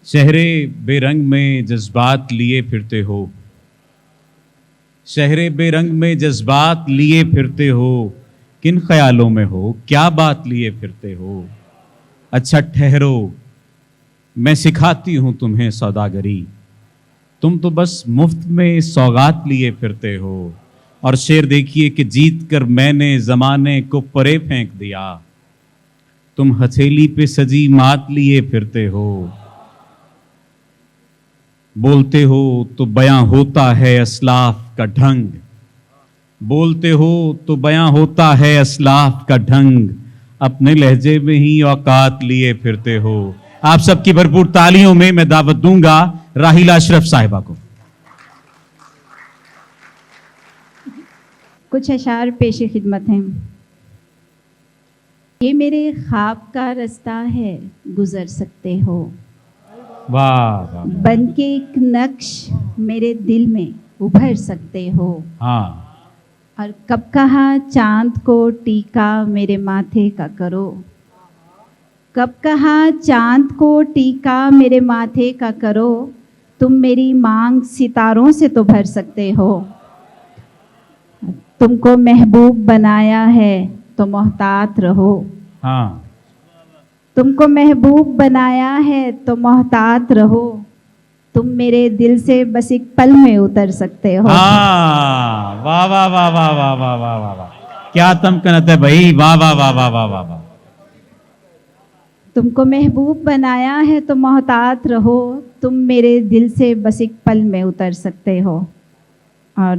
शहरे बेरंग में जज्बात लिए फिरते हो, शहरे बेरंग में जज्बात लिए फिरते हो, किन ख्यालों में हो, क्या बात लिए फिरते हो। अच्छा ठहरो, मैं सिखाती हूं तुम्हें सौदागरी, तुम तो बस मुफ्त में सौगात लिए फिरते हो। और शेर देखिए कि जीत कर मैंने जमाने को परे फेंक दिया, तुम हथेली पे सजी मात लिए फिरते हो। बोलते हो तो बयां होता है असलाफ का ढंग, बोलते हो तो बयां होता है असलाफ का ढंग, अपने लहजे में ही औकात लिए फिरते हो। आप सबकी भरपूर तालियों में मैं दावत दूंगा राहिला अशरफ साहिबा को। कुछ अशार पेश खिदमत हैं। ये मेरे ख्वाब का रास्ता है, गुजर सकते हो। वाह वाह। बन के एक नक्श मेरे दिल में उभर सकते हो। हाँ। और कब कहा चांद को टीका मेरे माथे का करो, कब कहा चांद को टीका मेरे माथे का करो, तुम मेरी मांग सितारों से तो भर सकते हो। तुमको महबूब बनाया है तो मोहतात रहो। हाँ। तुमको महबूब बनाया है तो मोहतात रहो, तुम मेरे दिल से बस एक पल में उतर सकते हो। हाँ, वाह वाह वाह वाह वाह वाह वाह वाह वाह, क्या तमकनत है भाई, वाह वाह वाह वाह वाह वाह वाह। तुमको महबूब बनाया है तो मोहतात रहो, तुम मेरे दिल से बस एक पल में उतर सकते हो। और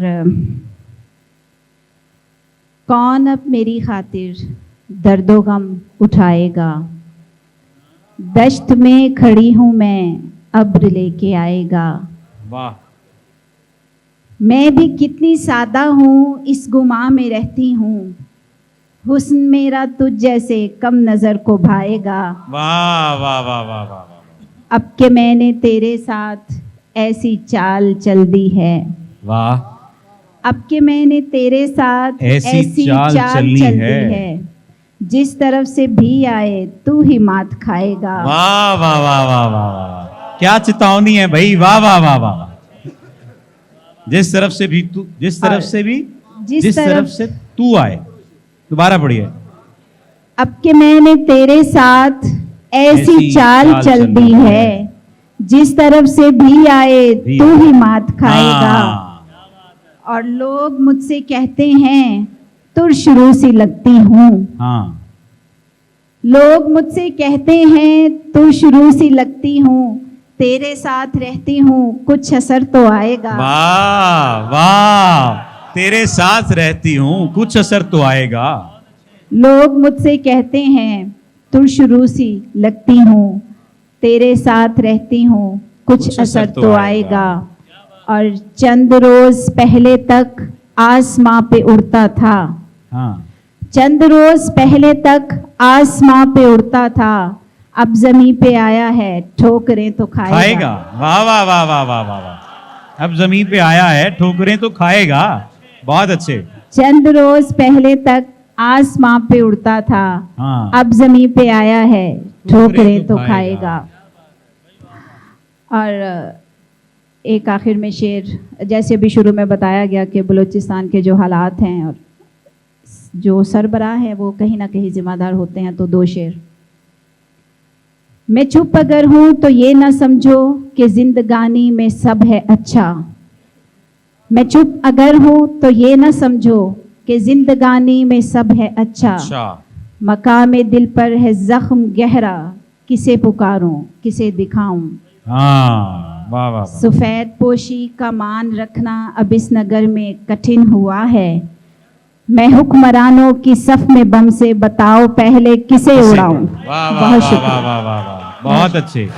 कौन अब मेरी खातिर दर्दो गम उठाएगा, दश्त में खड़ी हूँ मैं अब्र लेके आएगा। वाह। मैं भी कितनी सादा हूँ इस गुमा में रहती हूँ, हुस्न मेरा तुझ जैसे कम नजर को भाएगा। वाह वाह वाह वाह वाह। अब के मैंने तेरे साथ ऐसी चाल चल दी है, वाह। अब के मैंने तेरे साथ ऐसी चाल चल दी है, जिस तरफ से भी आए तू ही मात खाएगा। वाह वाह वाह वाह वाह वाह, क्या चेतावनी है भाई, वाह वाह वाह वाह। जिस तरफ से भी तू, जिस तरफ से भी, जिस तरफ से तू आए, दोबारा पढ़िए। अब के मैंने तेरे साथ ऐसी चाल चल दी है, जिस तरफ से भी आए तू ही मात खाएगा। और लोग मुझसे कहते हैं तुरशरू सी लगती हूँ। हाँ। लोग मुझसे कहते हैं तुरशरू सी लगती हूँ, तेरे साथ रहती हूँ कुछ असर तो आएगा। वाह वाह, तेरे साथ रहती हूँ कुछ असर तो आएगा। लोग मुझसे कहते हैं तुरशरू सी लगती हूँ, तेरे साथ रहती हूँ कुछ असर तो आएगा। और चंद रोज पहले तक आसमां पे उड़ता था। हाँ। चंद रोज पहले तक आसमां पे उड़ता था, अब जमीन पे आया है ठोकरें तो खाएगा। वाह वाह वाह वाह वाह वाह वाह, अब जमीन पे आया है ठोकरें तो खाएगा। बहुत अच्छे। चंद रोज पहले तक आसमां पे उड़ता था। हाँ। अब जमीन पे आया है ठोकरें तो खाएगा। और एक आखिर में शेर, जैसे भी शुरू में बताया गया कि बलूचिस्तान के जो हालात हैं और जो सरबराह है वो कहीं ना कहीं जिम्मेदार होते हैं, तो दो शेर। मैं चुप अगर हूं तो ये ना समझो कि जिंदगानी में सब है अच्छा, मैं चुप अगर हूं तो ये ना समझो कि जिंदगानी में सब है अच्छा। मकामे दिल पर है जख्म गहरा, किसे पुकारूं किसे दिखाऊं। हाँ, वाह वाह। सफेद पोशी का मान रखना अब इस नगर में कठिन हुआ है, मैं हुक्मरानों की सफ में बम से बताओ पहले किसे उड़ाऊं। बहुत शुक्रिया। बहुत अच्छे।